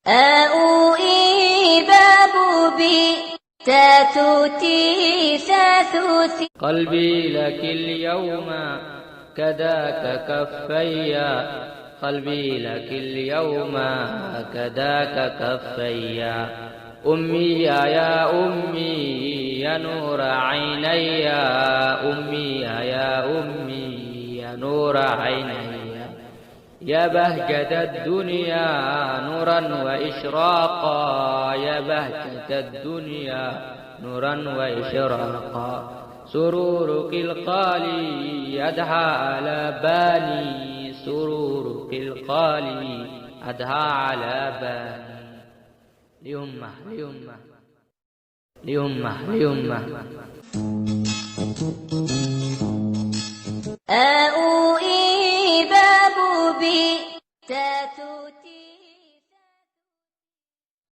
آوئي بابو بي تاتوتي ثاثوتي. قلبي لك اليوم كداك كفيا، قلبي لك اليوم كداك كفيا. أمي يا أمي يا نور عيني، أمي يا أمي يا نور عيني. يا بهجة الدنيا نورا وإشراقا، يا بهجة الدنيا نورا وإشراقا. سرورك القالي أدهى على باني، سرورك القالي أدهى على باني. ليمة ليمة ليمة ليمة.